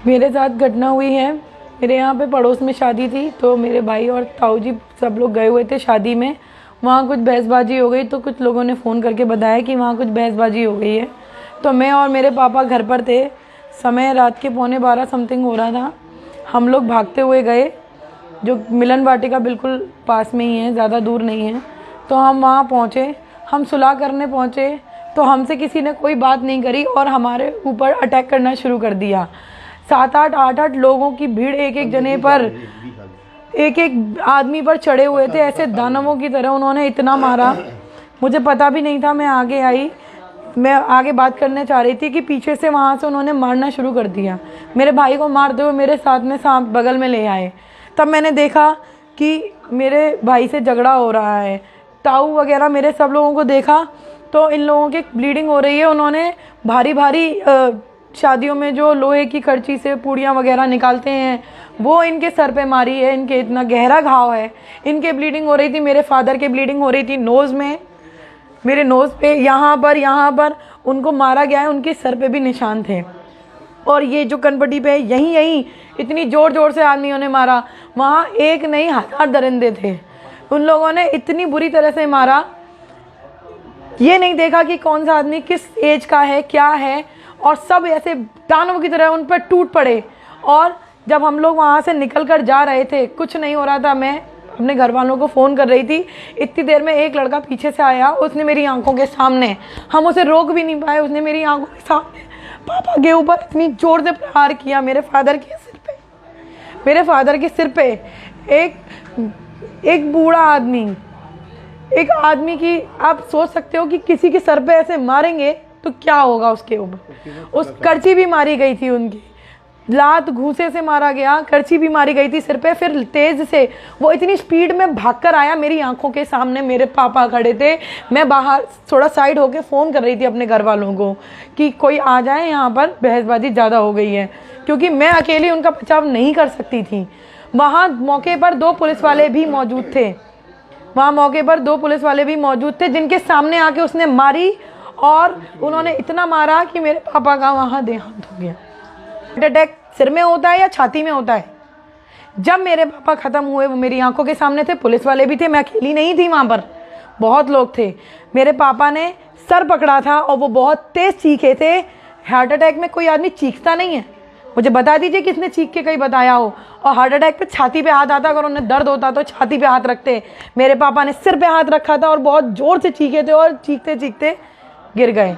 मेरे साथ घटना हुई है। मेरे यहाँ पे पड़ोस में शादी थी, तो मेरे भाई और ताऊ जी सब लोग गए हुए थे शादी में। वहाँ कुछ बहसबाजी हो गई, तो कुछ लोगों ने फ़ोन करके बताया कि वहाँ कुछ बहसबाजी हो गई है। तो मैं और मेरे पापा घर पर थे। समय रात के 11:15 समथिंग हो रहा था। हम लोग भागते हुए गए, जो मिलन वाटिका बिल्कुल पास में ही है, ज़्यादा दूर नहीं है। तो हम वहाँ पहुँचे, हम सुलह करने पहुँचे, तो हमसे किसी ने कोई बात नहीं करी और हमारे ऊपर अटैक करना शुरू कर दिया। 7-8 लोगों की भीड़ एक एक जने पर, एक एक आदमी पर चढ़े हुए थे। ऐसे दानवों की तरह उन्होंने इतना मारा, मुझे पता भी नहीं था। मैं आगे आई, मैं आगे बात करने चाह रही थी कि पीछे से वहाँ से उन्होंने मारना शुरू कर दिया। मेरे भाई को मारते हुए मेरे साथ में सांप बगल में ले आए। तब मैंने देखा कि मेरे भाई से झगड़ा हो रहा है। ताऊ वगैरह मेरे सब लोगों को देखा, तो इन लोगों के ब्लीडिंग हो रही है। उन्होंने भारी भारी शादियों में जो लोहे की करची से पूड़ियाँ वगैरह निकालते हैं, वो इनके सर पे मारी है। इनके इतना गहरा घाव है, इनके ब्लीडिंग हो रही थी। मेरे फादर के ब्लीडिंग हो रही थी नोज़ में, मेरे नोज़ पे, यहाँ पर उनको मारा गया है। उनके सर पे भी निशान थे। और ये जो कनपट्टी पे यहीं इतनी ज़ोर से आदमियों ने मारा। वहाँ एक नहीं 1000 दरिंदे थे। उन लोगों ने इतनी बुरी तरह से मारा, ये नहीं देखा कि कौन सा आदमी किस एज का है, क्या है। और सब ऐसे दानवों की तरह उन पर टूट पड़े। और जब हम लोग वहाँ से निकल कर जा रहे थे, कुछ नहीं हो रहा था, मैं अपने घर वालों को फ़ोन कर रही थी। इतनी देर में एक लड़का पीछे से आया, उसने मेरी आंखों के सामने, हम उसे रोक भी नहीं पाए, उसने मेरी आंखों के सामने पापा के ऊपर इतनी ज़ोर से प्रहार किया। मेरे फादर के सिर पे एक बूढ़ा आदमी, एक आदमी की, आप सोच सकते हो कि किसी के सर पे ऐसे मारेंगे तो क्या होगा उसके ऊपर। उस करची भी मारी गई थी, उनकी लात घूसे से मारा गया, करची भी मारी गई थी सिर पे। फिर तेज से वो इतनी स्पीड में भागकर आया, मेरी आंखों के सामने मेरे पापा खड़े थे। मैं बाहर थोड़ा साइड होके फ़ोन कर रही थी अपने घर वालों को कि कोई आ जाए, यहाँ पर बहसबाजी ज़्यादा हो गई है, क्योंकि मैं अकेली उनका बचाव नहीं कर सकती थी। वहाँ मौके पर 2 पुलिस वाले भी मौजूद थे, जिनके सामने आके उसने मारी। और उन्होंने इतना मारा कि मेरे पापा का वहाँ देहांत हो गया। हार्ट अटैक सिर में होता है या छाती में होता है? जब मेरे पापा ख़त्म हुए, वो मेरी आंखों के सामने थे, पुलिस वाले भी थे, मैं अकेली नहीं थी, वहाँ पर बहुत लोग थे। मेरे पापा ने सर पकड़ा था और वो बहुत तेज़ चीखे थे। हार्ट अटैक में कोई आदमी चीखता नहीं है, मुझे बता दीजिए किसने चीख के कहीं बताया हो। और हार्ट अटैक पे छाती पे हाथ आता, अगर उन्हें दर्द होता तो छाती पे हाथ रखते। मेरे पापा ने सिर पे हाथ रखा था और बहुत ज़ोर से चीखे थे और चीखते चीखते गिर गए।